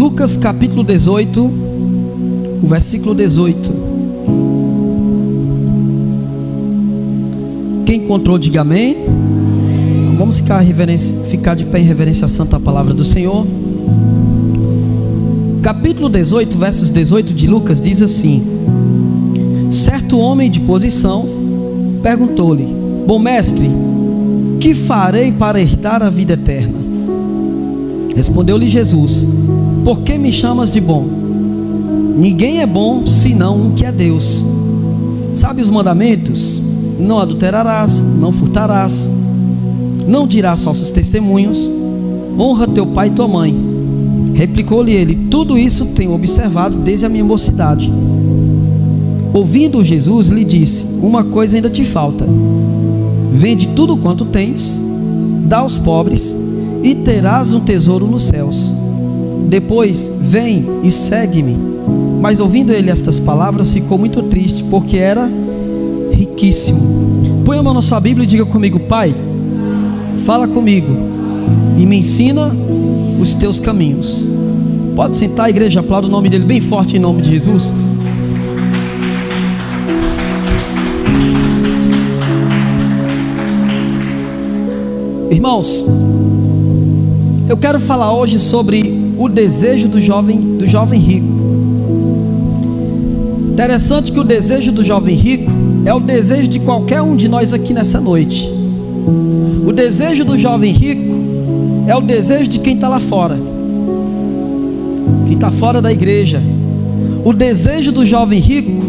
Lucas capítulo 18, o versículo 18. Quem encontrou, diga amém. Vamos ficar de pé em reverência à santa palavra do Senhor. Capítulo 18, versos 18 de Lucas diz assim: certo homem de posição perguntou-lhe: bom mestre, que farei para herdar a vida eterna? Respondeu-lhe Jesus: por que me chamas de bom? Ninguém é bom senão um que é Deus. Sabe os mandamentos? Não adulterarás, não furtarás, não dirás falsos testemunhos, honra teu pai e tua mãe. Replicou-lhe ele: tudo isso tenho observado desde a minha mocidade. Ouvindo Jesus, lhe disse: uma coisa ainda te falta. Vende tudo quanto tens, dá aos pobres, e terás um tesouro nos céus. Depois vem e segue-me. Mas ouvindo ele estas palavras, ficou muito triste, porque era riquíssimo. Põe a mão na sua Bíblia e diga comigo: Pai, fala comigo e me ensina os teus caminhos. Pode sentar, igreja, aplauda o nome dele bem forte em nome de Jesus. Irmãos, eu quero falar hoje sobre o desejo do jovem rico. Interessante que o desejo do jovem rico é o desejo de qualquer um de nós aqui nessa noite. O desejo do jovem rico é o desejo de quem está lá fora, quem está fora da igreja. O desejo do jovem rico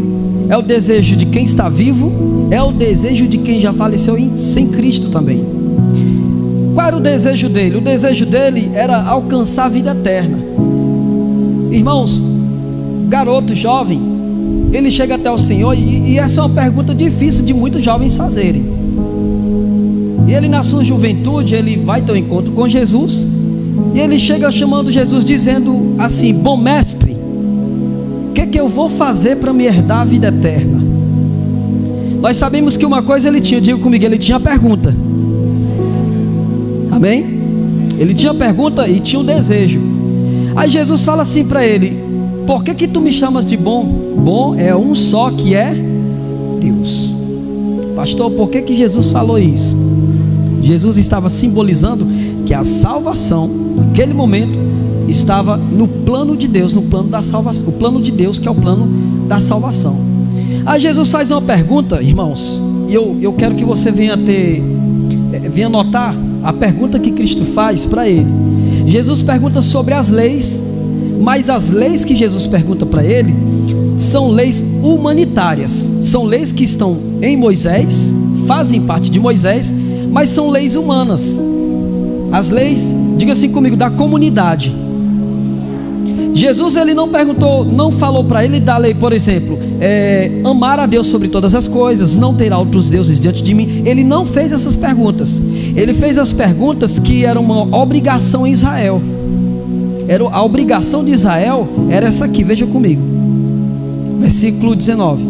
é o desejo de quem está vivo, é o desejo de quem já faleceu sem Cristo também. Qual era o desejo dele? O desejo dele era alcançar a vida eterna. Irmãos, garoto jovem, ele chega até o Senhor, e essa é uma pergunta difícil de muitos jovens fazerem. E ele, na sua juventude, ele vai ter um encontro com Jesus, e ele chega chamando Jesus, dizendo assim: bom mestre, o que eu vou fazer para me herdar a vida eterna? Nós sabemos que uma coisa ele tinha, diga comigo, ele tinha pergunta. Amém? Ele tinha pergunta e tinha um desejo. Aí Jesus fala assim para ele: por que tu me chamas de bom? Bom é um só, que é Deus. Pastor, por que Jesus falou isso? Jesus estava simbolizando que a salvação, naquele momento, estava no plano de Deus, no plano da salvação. O plano de Deus, que é o plano da salvação. Aí Jesus faz uma pergunta, irmãos, e eu quero que você venha notar a pergunta que Cristo faz para ele. Jesus pergunta sobre as leis, mas as leis que Jesus pergunta para ele são leis humanitárias, são leis que estão em Moisés, fazem parte de Moisés, mas são leis humanas. As leis, diga assim comigo, da comunidade. Jesus, ele não perguntou, não falou para ele da lei, por exemplo, amar a Deus sobre todas as coisas, não ter outros deuses diante de mim. Ele não fez essas perguntas. Ele fez as perguntas que eram uma obrigação em Israel. A obrigação de Israel era essa aqui, veja comigo, versículo 19.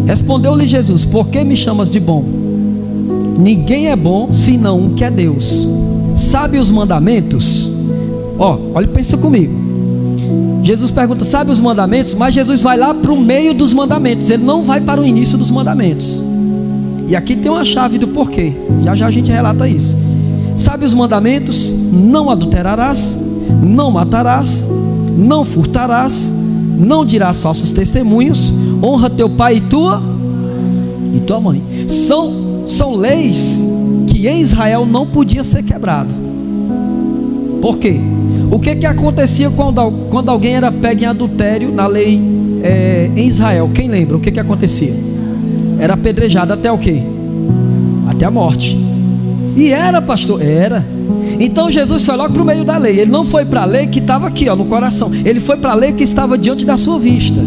Respondeu-lhe Jesus: por que me chamas de bom? Ninguém é bom senão um que é Deus. Sabe os mandamentos? Olha, pensa comigo. Jesus pergunta: sabe os mandamentos? Mas Jesus vai lá para o meio dos mandamentos, ele não vai para o início dos mandamentos. E aqui tem uma chave do porquê, já a gente relata isso. Sabe os mandamentos? Não adulterarás, não matarás, não furtarás, não dirás falsos testemunhos, honra teu pai e tua mãe. São leis que em Israel não podia ser quebrado. Por quê? O que acontecia quando alguém era pego em adultério na lei em Israel? Quem lembra? O que acontecia? Era apedrejado até o quê? Até a morte. E era, pastor? Era. Então Jesus foi logo para o meio da lei. Ele não foi para a lei que estava aqui, no coração. Ele foi para a lei que estava diante da sua vista.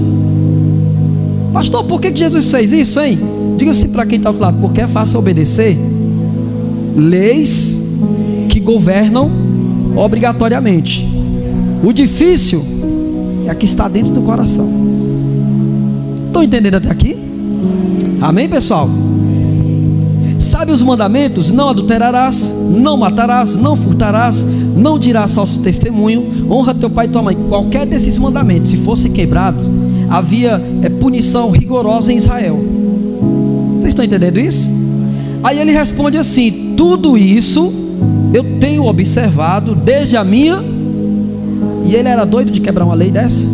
Pastor, por que Jesus fez isso, hein? Diga assim para quem está ao outro lado: porque é fácil obedecer leis que governam obrigatoriamente. O difícil é a que está dentro do coração. Estão entendendo até aqui? Amém, pessoal? Sabe os mandamentos? Não adulterarás, não matarás, não furtarás, não dirás falso testemunho, honra teu pai e tua mãe. Qualquer desses mandamentos, se fosse quebrado, havia punição rigorosa em Israel. Vocês estão entendendo isso? Aí ele responde assim: tudo isso eu tenho observado desde a minha... E ele era doido de quebrar uma lei dessa?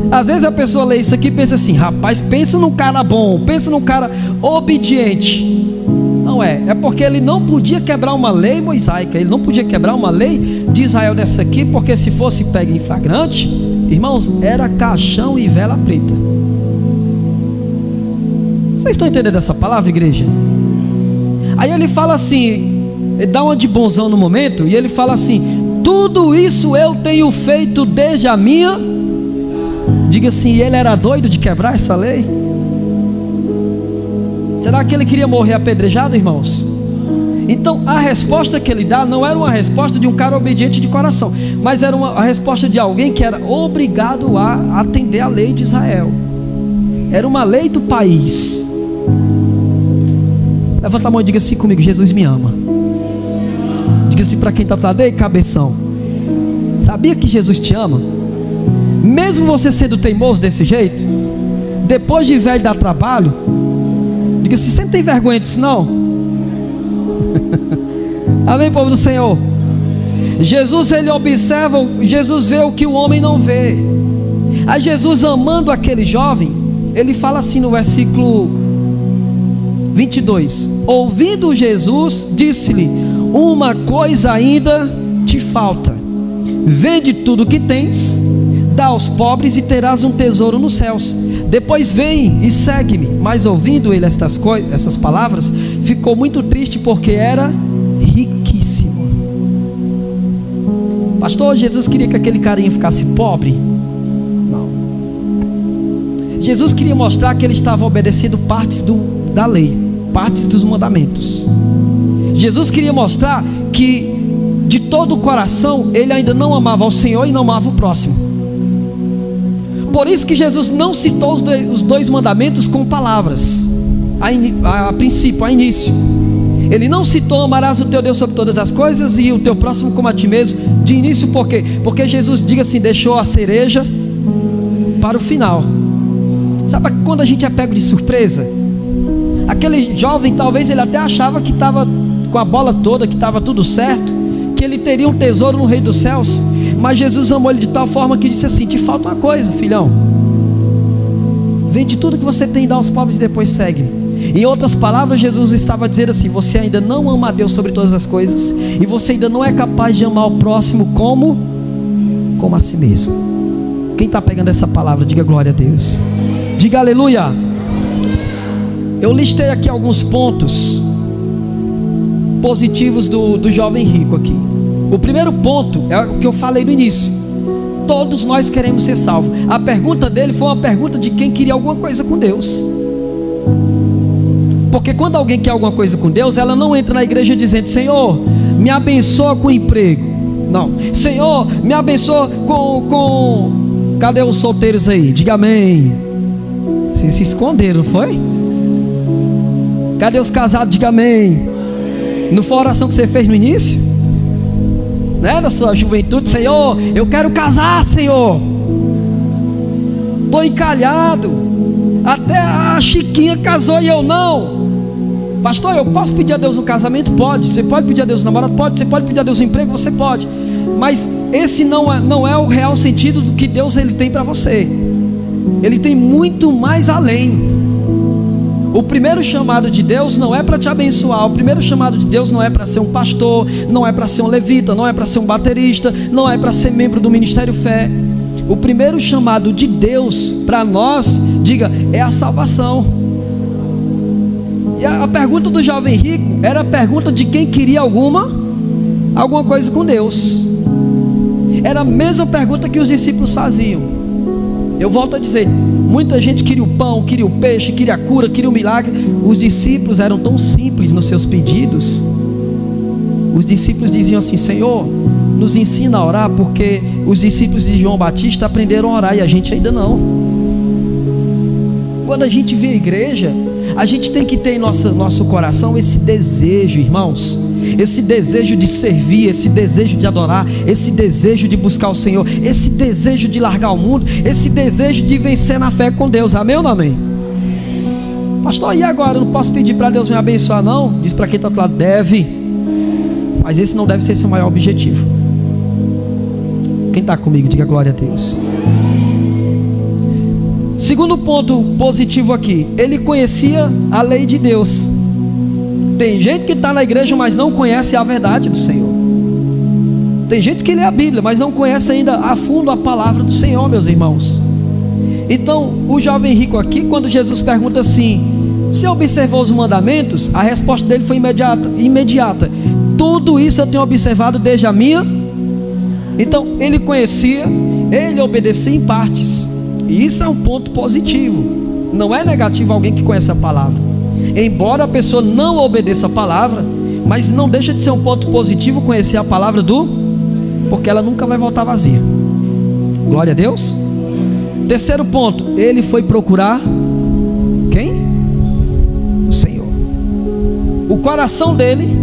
Às vezes a pessoa lê isso aqui e pensa assim: rapaz, pensa num cara bom, pensa num cara obediente. Não é, é porque ele não podia quebrar uma lei mosaica, ele não podia quebrar uma lei de Israel dessa aqui, porque se fosse pego em flagrante, irmãos, era caixão e vela preta. Vocês estão entendendo essa palavra, igreja? Aí ele fala assim, ele dá uma de bonzão no momento, e ele fala assim: tudo isso eu tenho feito desde a minha... Diga assim, ele era doido de quebrar essa lei? Será que ele queria morrer apedrejado, irmãos? Então a resposta que ele dá não era uma resposta de um cara obediente de coração, mas era a resposta de alguém que era obrigado a atender a lei de Israel. Era uma lei do país. Levanta a mão e diga assim comigo: Jesus me ama. Diga assim para quem está do lado: ei, cabeção, sabia que Jesus te ama? Mesmo você sendo teimoso desse jeito, depois de velho dar trabalho, diga assim: você não tem vergonha disso não? Amém, povo do Senhor? Jesus, ele observa, Jesus vê o que o homem não vê. Aí Jesus, amando aquele jovem, ele fala assim no versículo 22: ouvindo Jesus, disse-lhe: uma coisa ainda te falta, vende tudo o que tens, dá aos pobres e terás um tesouro nos céus, depois vem e segue-me. Mas ouvindo ele essas palavras, ficou muito triste, porque era riquíssimo. Pastor, Jesus queria que aquele carinha ficasse pobre? Não. Jesus queria mostrar que ele estava obedecendo partes da lei, partes dos mandamentos. Jesus queria mostrar que de todo o coração ele ainda não amava ao Senhor e não amava o próximo. Por isso que Jesus não citou os dois mandamentos com palavras a princípio, a início. Ele não citou: amarás o teu Deus sobre todas as coisas e o teu próximo como a ti mesmo, de início. Por quê? Porque Jesus, diga assim, deixou a cereja para o final. Sabe quando a gente é pego de surpresa? Aquele jovem, talvez ele até achava que estava com a bola toda, que estava tudo certo, que ele teria um tesouro no reino dos céus. Mas Jesus amou ele de tal forma que disse assim: te falta uma coisa, filhão. Vende tudo que você tem e dá aos pobres e depois segue-me. Em outras palavras, Jesus estava dizendo assim: você ainda não ama a Deus sobre todas as coisas, e você ainda não é capaz de amar o próximo como a si mesmo. Quem está pegando essa palavra, diga glória a Deus, diga aleluia. Eu listei aqui alguns pontos positivos do jovem rico aqui. O primeiro ponto é o que eu falei no início: todos nós queremos ser salvos. A pergunta dele foi uma pergunta de quem queria alguma coisa com Deus. Porque quando alguém quer alguma coisa com Deus, ela não entra na igreja dizendo: Senhor, me abençoa com emprego. Não. Senhor, me abençoa com... Cadê os solteiros aí? Diga amém. Vocês se esconderam, não foi? Cadê os casados? Diga amém. Não foi a oração que você fez no início? Né? Da sua juventude: Senhor, eu quero casar, Senhor. Estou encalhado. Até a Chiquinha casou e eu não. Pastor, eu posso pedir a Deus um casamento? Pode. Você pode pedir a Deus um namorado? Pode. Você pode pedir a Deus um emprego? Você pode. Mas esse não é o real sentido do que Deus ele tem para você. Ele tem muito mais além. O primeiro chamado de Deus não é para te abençoar. O primeiro chamado de Deus não é para ser um pastor, não é para ser um levita, não é para ser um baterista, não é para ser membro do Ministério Fé. O primeiro chamado de Deus para nós, diga, é a salvação. E a pergunta do jovem rico era a pergunta de quem queria alguma coisa com Deus. Era a mesma pergunta que os discípulos faziam. Eu volto a dizer, muita gente queria o pão, queria o peixe, queria a cura, queria o milagre. Os discípulos eram tão simples nos seus pedidos. Os discípulos diziam assim: Senhor, nos ensina a orar, porque os discípulos de João Batista aprenderam a orar e a gente ainda não. Quando a gente vê a igreja, A gente tem que ter em nosso coração esse desejo, irmãos, esse desejo de servir, esse desejo de adorar, esse desejo de buscar o Senhor, esse desejo de largar o mundo, esse desejo de vencer na fé com Deus. Amém ou não amém? Pastor, e agora? Eu não posso pedir para Deus me abençoar não? Diz para quem está do lado, deve. Mas esse não deve ser seu maior objetivo. Quem está comigo, diga glória a Deus. Segundo ponto positivo aqui, ele conhecia a lei de Deus. Tem gente que está na igreja, mas não conhece a verdade do Senhor. Tem gente que lê a Bíblia, mas não conhece ainda a fundo a palavra do Senhor, meus irmãos. Então, o jovem rico aqui, quando Jesus pergunta assim: você observou os mandamentos? A resposta dele foi imediata. Tudo isso eu tenho observado desde a minha. Então, ele conhecia, ele obedecia em partes. E isso é um ponto positivo. Não é negativo alguém que conhece a palavra. Embora a pessoa não obedeça a palavra, mas não deixa de ser um ponto positivo conhecer a palavra porque ela nunca vai voltar vazia. Glória a Deus. Terceiro ponto, ele foi procurar quem? O Senhor. O coração dele,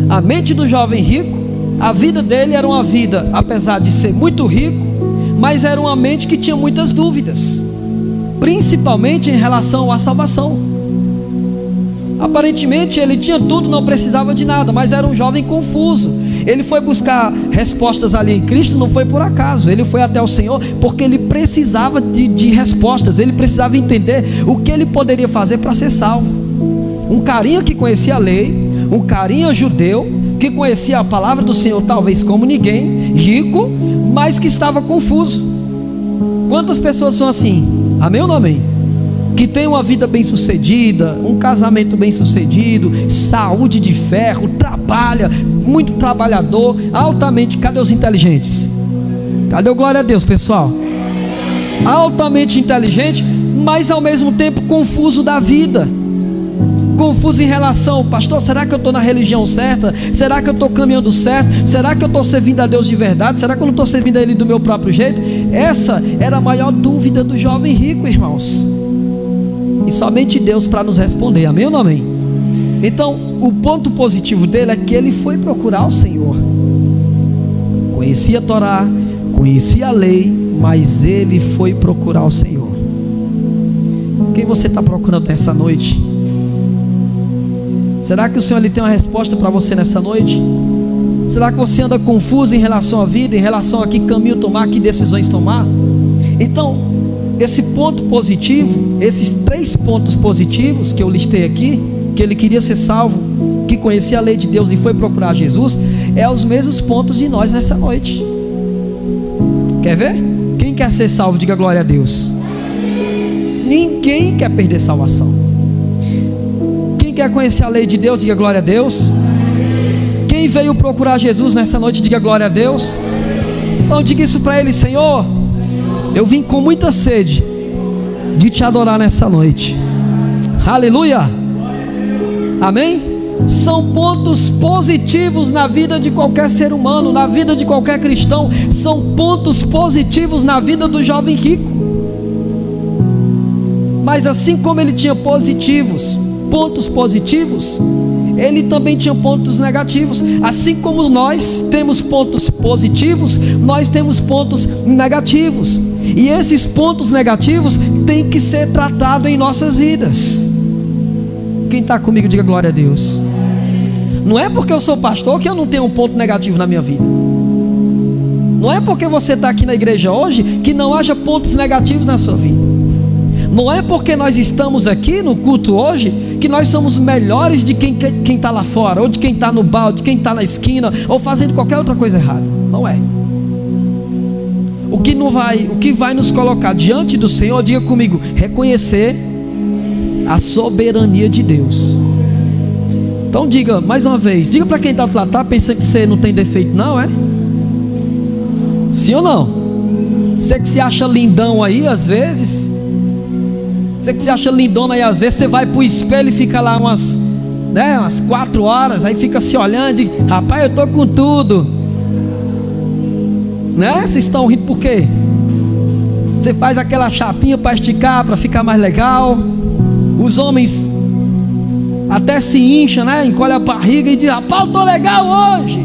a mente do jovem rico, a vida dele era uma vida, apesar de ser muito rico, mas era uma mente que tinha muitas dúvidas, principalmente em relação à salvação. Aparentemente ele tinha tudo, não precisava de nada, mas era um jovem confuso. Ele foi buscar respostas ali em Cristo, não foi por acaso. Ele foi até o Senhor porque ele precisava de respostas. Ele precisava entender o que ele poderia fazer para ser salvo. Um carinha que conhecia a lei, um carinha judeu que conhecia a palavra do Senhor talvez como ninguém, rico, mas que estava confuso. Quantas pessoas são assim? Amém ou não amém? Que tem uma vida bem sucedida, um casamento bem sucedido, saúde de ferro, trabalha, muito trabalhador, altamente. Cadê os inteligentes? Cadê o glória a Deus, pessoal? Altamente inteligente, mas ao mesmo tempo confuso da vida, confuso em relação: pastor, será que eu estou na religião certa? Será que eu estou caminhando certo? Será que eu estou servindo a Deus de verdade? Será que eu não estou servindo a Ele do meu próprio jeito? Essa era a maior dúvida do jovem rico, irmãos. E somente Deus para nos responder, amém ou não amém? Então, o ponto positivo dele é que ele foi procurar o Senhor. Conhecia a Torá, conhecia a lei, mas ele foi procurar o Senhor. Quem você está procurando nessa noite? Será que o Senhor ele tem uma resposta para você nessa noite? Será que você anda confuso em relação à vida, em relação a que caminho tomar, que decisões tomar? Então, esse ponto positivo, esses 3 pontos positivos que eu listei aqui, que ele queria ser salvo, que conhecia a lei de Deus e foi procurar Jesus, é os mesmos pontos de nós nessa noite. Quer ver? Quem quer ser salvo, diga glória a Deus. Ninguém quer perder salvação. Quem quer conhecer a lei de Deus, diga glória a Deus. Quem veio procurar Jesus nessa noite, diga glória a Deus. Então diga isso para ele: Senhor, eu vim com muita sede de te adorar nessa noite. Aleluia. Amém? São pontos positivos na vida de qualquer ser humano, na vida de qualquer cristão. São pontos positivos na vida do jovem rico. Mas assim como ele tinha pontos positivos, ele também tinha pontos negativos. Assim como nós temos pontos positivos, nós temos pontos negativos. E esses pontos negativos têm que ser tratados em nossas vidas. Quem está comigo, diga glória a Deus. Não é porque eu sou pastor que eu não tenho um ponto negativo na minha vida. Não é porque você está aqui na igreja hoje que não haja pontos negativos na sua vida. Não é porque nós estamos aqui no culto hoje que nós somos melhores de quem está lá fora, ou de quem está no bar, ou de quem está na esquina, ou fazendo qualquer outra coisa errada. Não é. O que vai nos colocar diante do Senhor, diga comigo, reconhecer a soberania de Deus. Então diga mais uma vez, diga para quem está do lado: está pensando que você não tem defeito não, é? Sim ou não? Você que se acha lindão aí às vezes, você que se acha lindona aí às vezes, você vai para o espelho e fica lá umas 4 horas, aí fica se olhando e: rapaz, eu estou com tudo, né? Vocês estão rindo por quê? Você faz aquela chapinha para esticar, para ficar mais legal. Os homens até se incha, né? Encolhe a barriga e diz: rapaz, eu tô legal hoje.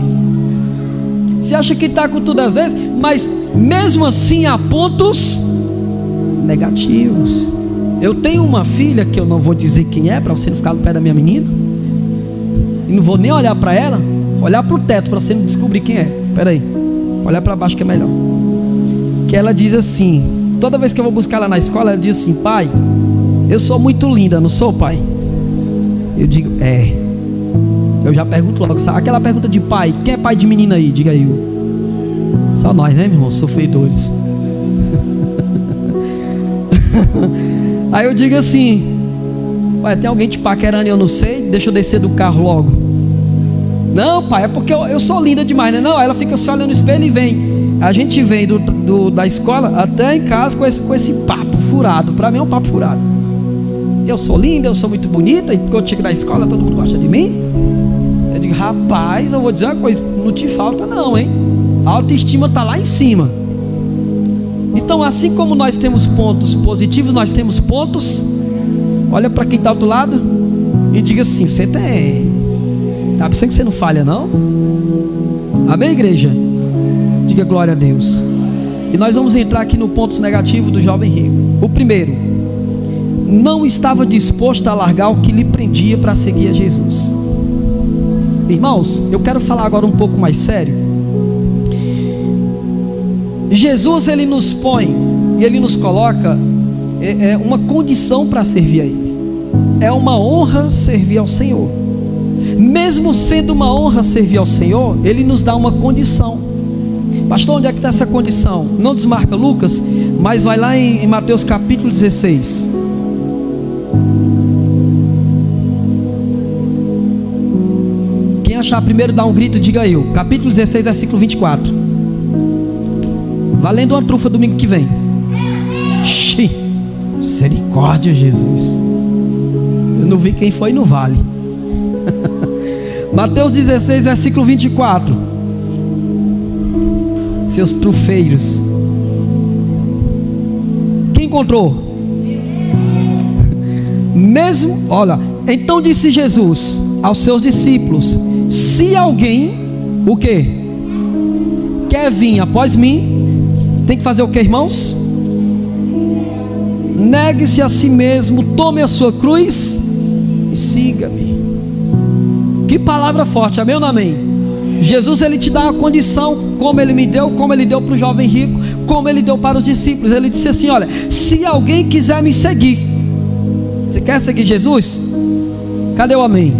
Você acha que está com tudo às vezes, mas mesmo assim há pontos negativos. Eu tenho uma filha que eu não vou dizer quem é, para você não ficar no pé da minha menina, e não vou nem olhar para ela, olhar para o teto para você não descobrir quem é. Espera aí, olhar para baixo que é melhor. Que ela diz assim, toda vez que eu vou buscar ela na escola, ela diz assim: pai, eu sou muito linda, não sou, pai? Eu digo: é. Eu já pergunto logo, sabe? Aquela pergunta de pai: quem é pai de menina aí? Diga aí. Só nós, né, meu irmão? Sofredores. Aí eu digo assim: pai, tem alguém te paquerando e eu não sei? Deixa eu descer do carro logo. Não, pai, é porque eu sou linda demais, né? Não, ela fica só olhando no espelho e vem. A gente vem da escola até em casa com esse papo furado. Para mim é um papo furado. Eu sou linda, eu sou muito bonita, e porque eu chego na escola todo mundo gosta de mim. Eu digo: rapaz, eu vou dizer uma coisa, não te falta não, hein? A autoestima está lá em cima. Então, assim como nós temos pontos positivos, nós temos pontos. Olha para quem está do outro lado e diga assim: você tem. Tá pensando que você não falha, não? Amém, igreja? Diga glória a Deus. E nós vamos entrar aqui no ponto negativo do jovem rico. O primeiro: não estava disposto a largar o que lhe prendia para seguir a Jesus. Irmãos, eu quero falar agora um pouco mais sério. Jesus, ele nos põe e ele nos coloca uma condição para servir a ele. É uma honra servir ao Senhor. Mesmo sendo uma honra servir ao Senhor, ele nos dá uma condição. Pastor, onde é que está essa condição? Não desmarca Lucas, mas vai lá em Mateus capítulo 16. Quem achar primeiro dá um grito, diga eu. Capítulo 16, versículo 24. Valendo uma trufa domingo que vem. Xiii, misericórdia, Jesus. Eu não vi quem foi no vale. Mateus 16, versículo 24. Seus trufeiros. Quem encontrou? Mesmo, olha, então disse Jesus aos seus discípulos: se alguém, o que? Quer vir após mim, tem que fazer o que, irmãos? Negue-se a si mesmo, tome a sua cruz e siga-me. Que palavra forte, amém ou não amém? Jesus, ele te dá uma condição, como ele me deu, como ele deu para o jovem rico, como ele deu para os discípulos. Ele disse assim: olha, se alguém quiser me seguir, você quer seguir Jesus? Cadê o amém?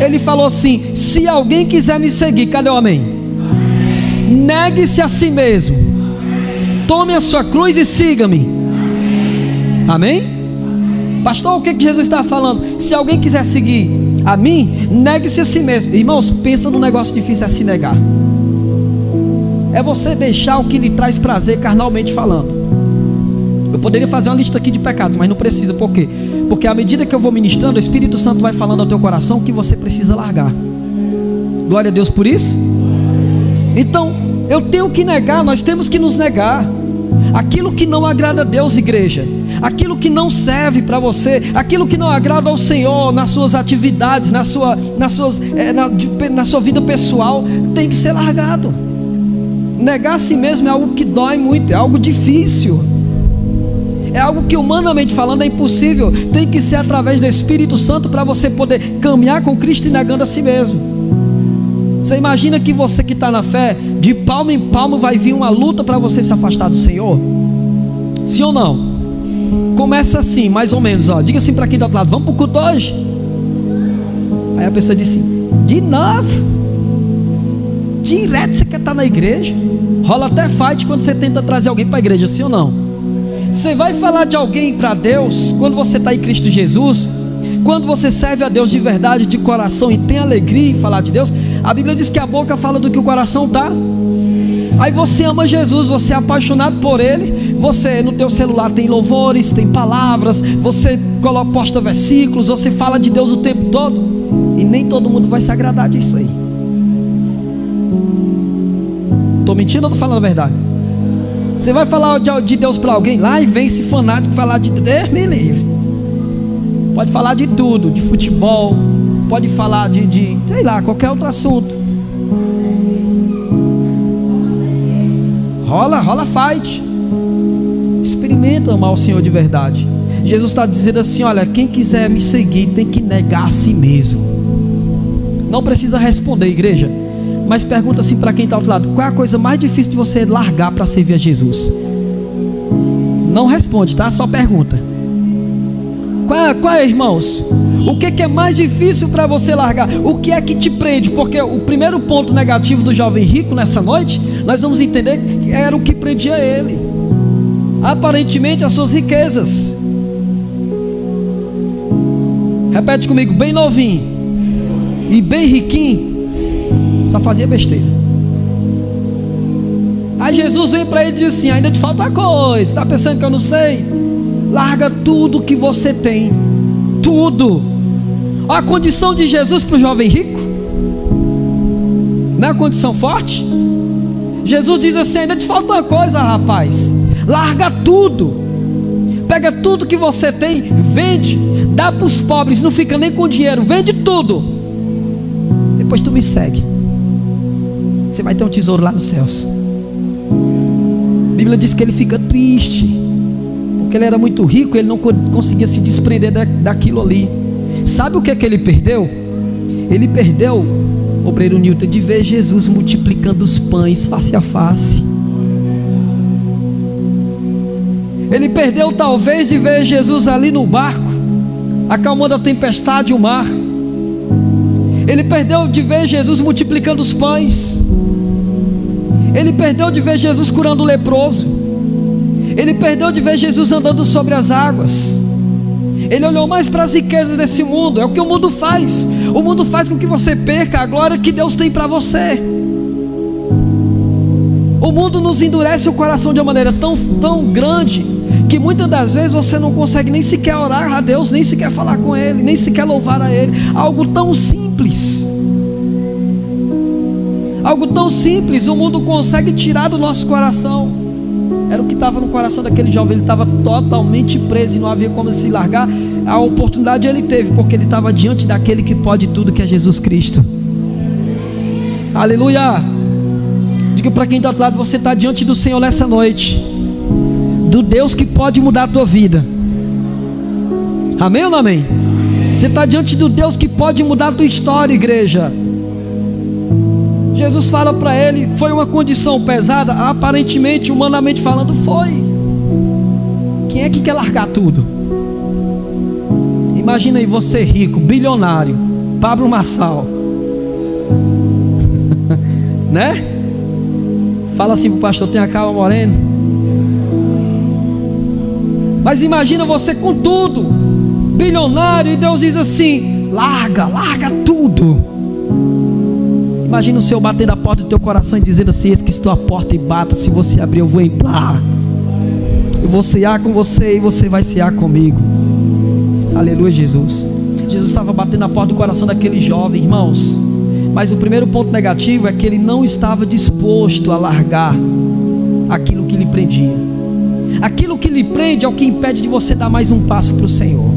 Ele falou assim: se alguém quiser me seguir, cadê o amém? Negue-se a si mesmo, tome a sua cruz e siga-me. Amém? Pastor, o que Jesus está falando? Se alguém quiser seguir a mim, negue-se a si mesmo. Irmãos, pensa num negócio difícil, é se negar. É você deixar o que lhe traz prazer carnalmente falando. Eu poderia fazer uma lista aqui de pecados, mas não precisa. Por quê? Porque à medida que eu vou ministrando, o Espírito Santo vai falando ao teu coração que você precisa largar. Glória a Deus por isso. Então, eu tenho que negar, nós temos que nos negar aquilo que não agrada a Deus, igreja, aquilo que não serve para você, aquilo que não agrada ao Senhor nas suas atividades, na sua vida pessoal, tem que ser largado. Negar a si mesmo é algo que dói muito, é algo difícil, é algo que humanamente falando é impossível. Tem que ser através do Espírito Santo para você poder caminhar com Cristo e negando a si mesmo. Você imagina que você que está na fé, de palmo em palmo vai vir uma luta para você se afastar do Senhor? Sim ou não? Começa assim, mais ou menos, ó. Diga assim para quem está do lado: vamos para o culto hoje? Aí a pessoa diz assim: de novo? Direto você quer estar na igreja? Rola até fight quando você tenta trazer alguém para a igreja, sim ou não? Você vai falar de alguém para Deus quando você está em Cristo Jesus? Quando você serve a Deus de verdade, de coração, e tem alegria em falar de Deus? A Bíblia diz que a boca fala do que o coração está. Aí você ama Jesus, você é apaixonado por Ele, você no teu celular tem louvores, tem palavras, você posta versículos, você fala de Deus o tempo todo, e nem todo mundo vai se agradar disso aí. Estou mentindo ou estou falando a verdade? Você vai falar de Deus para alguém lá e vem esse fanático falar de Deus, me livre. Pode falar de tudo, de futebol, pode falar de sei lá, qualquer outro assunto. Rola fight. Experimenta amar o Senhor de verdade. Jesus está dizendo assim: olha, quem quiser me seguir tem que negar a si mesmo. Não precisa responder, igreja, mas pergunta assim para quem está ao outro lado: qual é a coisa mais difícil de você largar para servir a Jesus? Não responde, tá? Só pergunta. Qual é, irmãos? O que é mais difícil para você largar? O que é que te prende? Porque o primeiro ponto negativo do jovem rico nessa noite, nós vamos entender que era o que prendia ele. Aparentemente as suas riquezas. Repete comigo: bem novinho e bem riquinho, só fazia besteira. Aí Jesus vem para ele e diz assim: ainda te falta coisa, está pensando que eu não sei? Larga tudo que você tem, tudo. A condição de Jesus para o jovem rico não é a condição forte? Jesus diz assim: ainda te falta uma coisa, rapaz. Larga tudo, pega tudo que você tem, vende, dá para os pobres, não fica nem com dinheiro, vende tudo, depois tu me segue, você vai ter um tesouro lá nos céus. A Bíblia diz que ele fica triste, porque ele era muito rico, ele não conseguia se desprender daquilo ali. Sabe o que é que ele perdeu? Ele perdeu, obreiro Newton, de ver Jesus multiplicando os pães face a face. Ele perdeu talvez de ver Jesus ali no barco, acalmando a tempestade e o mar. Ele perdeu de ver Jesus multiplicando os pães. Ele perdeu de ver Jesus curando o leproso. Ele perdeu de ver Jesus andando sobre as águas. Ele olhou mais para as riquezas desse mundo. É o que o mundo faz. O mundo faz com que você perca a glória que Deus tem para você. O mundo nos endurece o coração de uma maneira tão grande, que muitas das vezes você não consegue nem sequer orar a Deus, nem sequer falar com Ele, nem sequer louvar a Ele. Algo tão simples, o mundo consegue tirar do nosso coração. Era o que estava no coração daquele jovem. Ele estava totalmente preso e não havia como se largar. A oportunidade ele teve, porque ele estava diante daquele que pode tudo, que é Jesus Cristo. Aleluia. Diga para quem está do outro lado: você está diante do Senhor nessa noite, do Deus que pode mudar a tua vida. Amém ou não amém? Você está diante do Deus que pode mudar a tua história, igreja. Jesus fala para ele: foi uma condição pesada? Aparentemente, humanamente falando, foi. Quem é que quer largar tudo? Imagina aí você rico, bilionário, Pablo Marçal, né? Fala assim pro pastor: tenha calma, Moreno. Mas imagina você com tudo, bilionário, e Deus diz assim: larga tudo. Imagina o Senhor bater na porta do teu coração e dizendo assim: eis que estou à porta e bato, se você abrir eu vou entrar, eu vou cear com você e você vai cear comigo. Aleluia. Jesus estava batendo na porta do coração daquele jovem, irmãos. Mas o primeiro ponto negativo é que ele não estava disposto a largar aquilo que lhe prendia. Aquilo que lhe prende é o que impede de você dar mais um passo para o Senhor.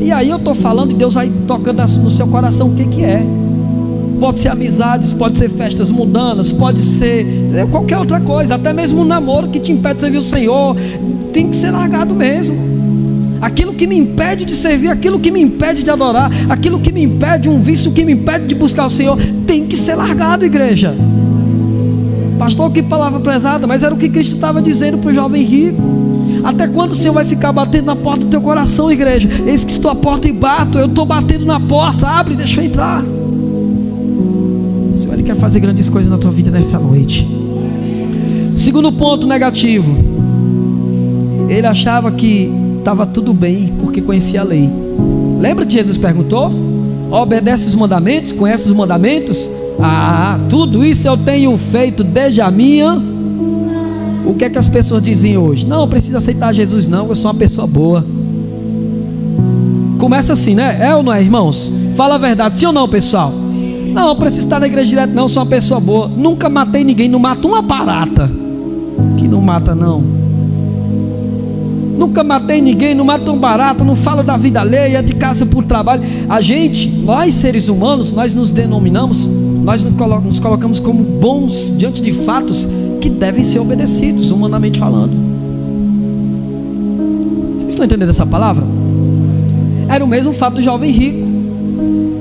E aí eu estou falando e Deus vai tocando no seu coração o que é. Pode ser amizades, pode ser festas mundanas, pode ser qualquer outra coisa, até mesmo um namoro que te impede de servir o Senhor. Tem que ser largado mesmo. Aquilo que me impede de servir, aquilo que me impede de adorar, aquilo que me impede, um vício que me impede de buscar o Senhor, tem que ser largado, igreja. Pastor, que palavra pesada, mas era o que Cristo estava dizendo para o jovem rico. Até quando o Senhor vai ficar batendo na porta do teu coração, igreja? Eis que estou à porta e bato. Eu estou batendo na porta, abre, deixa eu entrar. O Senhor, Ele quer fazer grandes coisas na tua vida nessa noite. Segundo ponto negativo, ele achava que estava tudo bem porque conhecia a lei. Lembra que Jesus perguntou: obedece os mandamentos? Conhece os mandamentos? Tudo isso eu tenho feito desde a minha. O que é que as pessoas dizem hoje? Não precisa aceitar Jesus não, eu sou uma pessoa boa. Começa assim, né? É ou não é, irmãos? Fala a verdade, sim ou não, pessoal? Não precisa estar na igreja direto não, eu sou uma pessoa boa. Nunca matei ninguém, não mato uma barata. Que não mata não. nunca matei ninguém, não mato um barata, não falo da vida alheia, de casa por trabalho. Nós seres humanos, nós nos denominamos, nós nos colocamos como bons diante de fatos que devem ser obedecidos, humanamente falando. Vocês estão entendendo essa palavra? Era o mesmo fato do jovem rico.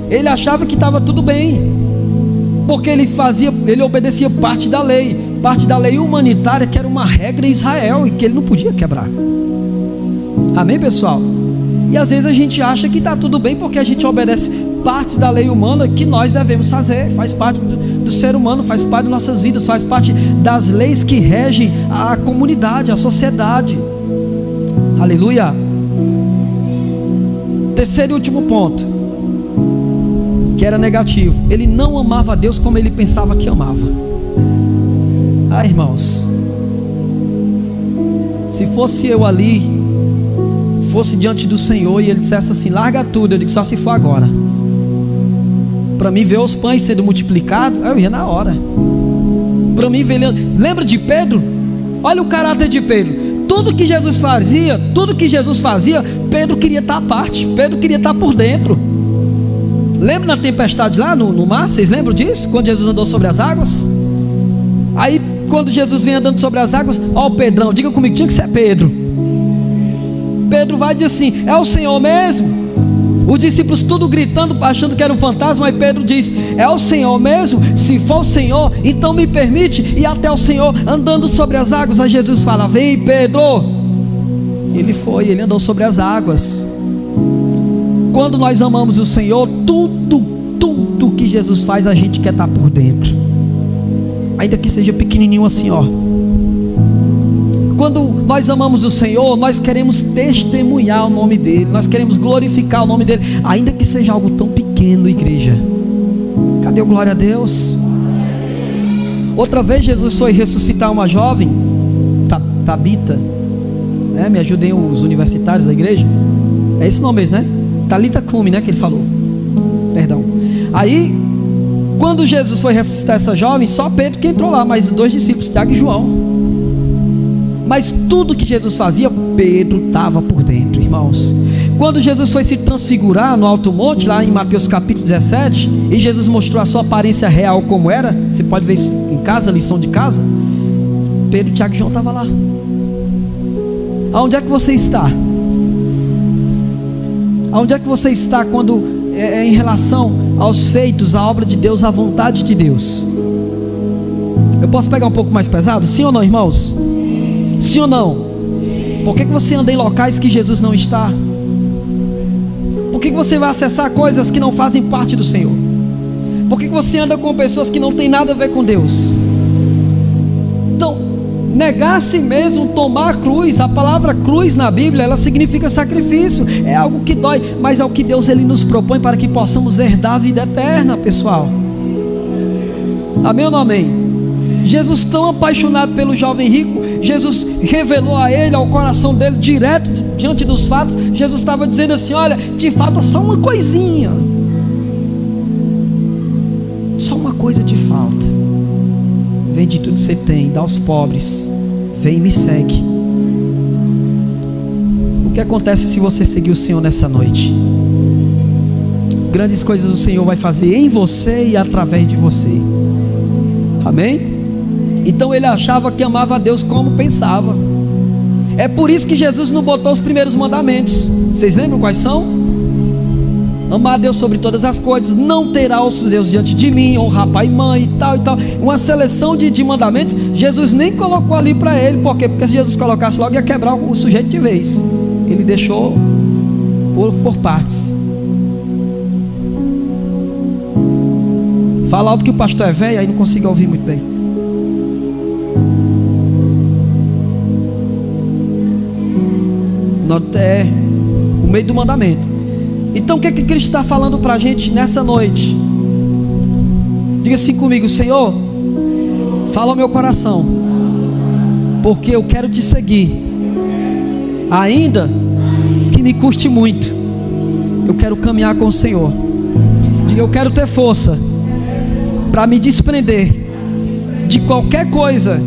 Ele achava que estava tudo bem, porque ele obedecia parte da lei humanitária, que era uma regra em Israel e que ele não podia quebrar. Amém, pessoal? E às vezes a gente acha que está tudo bem porque a gente obedece partes da lei humana que nós devemos fazer, faz parte do ser humano, faz parte de nossas vidas, faz parte das leis que regem a comunidade, a sociedade. Aleluia. Terceiro e último ponto, que era negativo: ele não amava a Deus como ele pensava que amava. Irmãos, se fosse eu ali, fosse diante do Senhor e ele dissesse assim: larga tudo, eu digo: só se for agora. Para mim ver os pães sendo multiplicados, eu ia na hora. Para mim ver, lembra de Pedro? Olha o caráter de Pedro. Tudo que Jesus fazia, Pedro queria estar à parte, Pedro queria estar por dentro. Lembra na tempestade lá no mar? Vocês lembram disso? Quando Jesus andou sobre as águas? Aí quando Jesus vem andando sobre as águas, ó, o Pedrão, diga comigo, tinha que ser Pedro. Pedro vai e diz assim: é o Senhor mesmo? Os discípulos tudo gritando, achando que era um fantasma. Aí Pedro diz: é o Senhor mesmo? Se for o Senhor, então me permite ir até o Senhor andando sobre as águas. Aí Jesus fala: vem, Pedro. Ele andou sobre as águas. Quando nós amamos o Senhor, tudo que Jesus faz, a gente quer estar por dentro, ainda que seja pequenininho assim, ó. Quando nós amamos o Senhor, nós queremos testemunhar o nome dEle, nós queremos glorificar o nome dEle, ainda que seja algo tão pequeno, igreja. Cadê o glória a Deus? Outra vez Jesus foi ressuscitar uma jovem, Tabita, né? Me ajudem os universitários da igreja, é esse nome mesmo, né? Talita Cume, né, que ele falou, perdão. Aí, quando Jesus foi ressuscitar essa jovem, só Pedro que entrou lá, mas 2 discípulos, Tiago e João. Mas tudo que Jesus fazia, Pedro estava por dentro, irmãos. Quando Jesus foi se transfigurar no alto monte, lá em Mateus capítulo 17, e Jesus mostrou a sua aparência real como era, você pode ver isso em casa, lição de casa. Pedro, Tiago e João estavam lá. Aonde é que você está? Aonde é que você está quando em relação aos feitos, à obra de Deus, à vontade de Deus? Eu posso pegar um pouco mais pesado? Sim ou não, irmãos? Sim ou não? Por que você anda em locais que Jesus não está? Por que você vai acessar coisas que não fazem parte do Senhor? Por que você anda com pessoas que não tem nada a ver com Deus? Então, negar a si mesmo, tomar a cruz. A palavra cruz na Bíblia, ela significa sacrifício. É algo que dói, mas é o que Deus ele nos propõe para que possamos herdar a vida eterna, pessoal. Amém ou não amém? Jesus, tão apaixonado pelo jovem rico, Jesus revelou a ele, ao coração dele, direto diante dos fatos. Jesus estava dizendo assim: olha, te falta só uma coisinha, só uma coisa te falta. Vende tudo que você tem, dá aos pobres, vem e me segue. O que acontece se você seguir o Senhor nessa noite? Grandes coisas o Senhor vai fazer em você e através de você. Amém? Então ele achava que amava a Deus como pensava. É por isso que Jesus não botou os primeiros mandamentos. Vocês lembram quais são? Amar a Deus sobre todas as coisas, não terá outros deuses diante de mim, honrar pai e mãe e tal e tal. Uma seleção de mandamentos. Jesus nem colocou ali para ele. Por quê? Porque se Jesus colocasse logo, ia quebrar o sujeito de vez. Ele deixou por partes. Fala alto que o pastor é velho, aí não consigo ouvir muito bem. É o meio do mandamento. Então o que é que Cristo está falando para a gente nessa noite? Diga assim comigo: Senhor, fala ao meu coração, porque eu quero te seguir, ainda que me custe muito. Eu quero caminhar com o Senhor. Diga: eu quero ter força para me desprender de qualquer coisa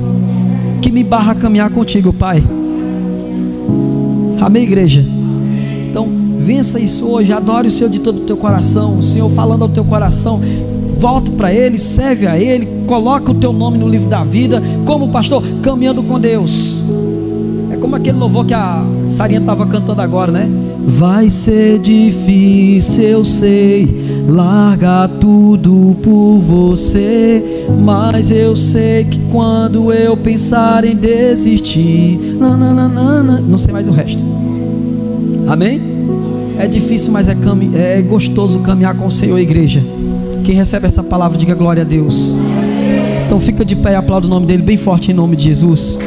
que me barra a caminhar contigo, Pai. Amém, igreja? Então, vença isso hoje, adore o Senhor de todo o teu coração, o Senhor falando ao teu coração, volta para Ele, serve a Ele, coloca o teu nome no livro da vida, como pastor, caminhando com Deus. É como aquele louvor que a Sarinha estava cantando agora, né? Vai ser difícil, eu sei, largar tudo por você, mas eu sei que quando eu pensar em desistir, não sei mais o resto. Amém? É difícil, mas é gostoso caminhar com o Senhor, igreja. Quem recebe essa palavra, diga glória a Deus. Então fica de pé e aplauda o nome dele bem forte em nome de Jesus.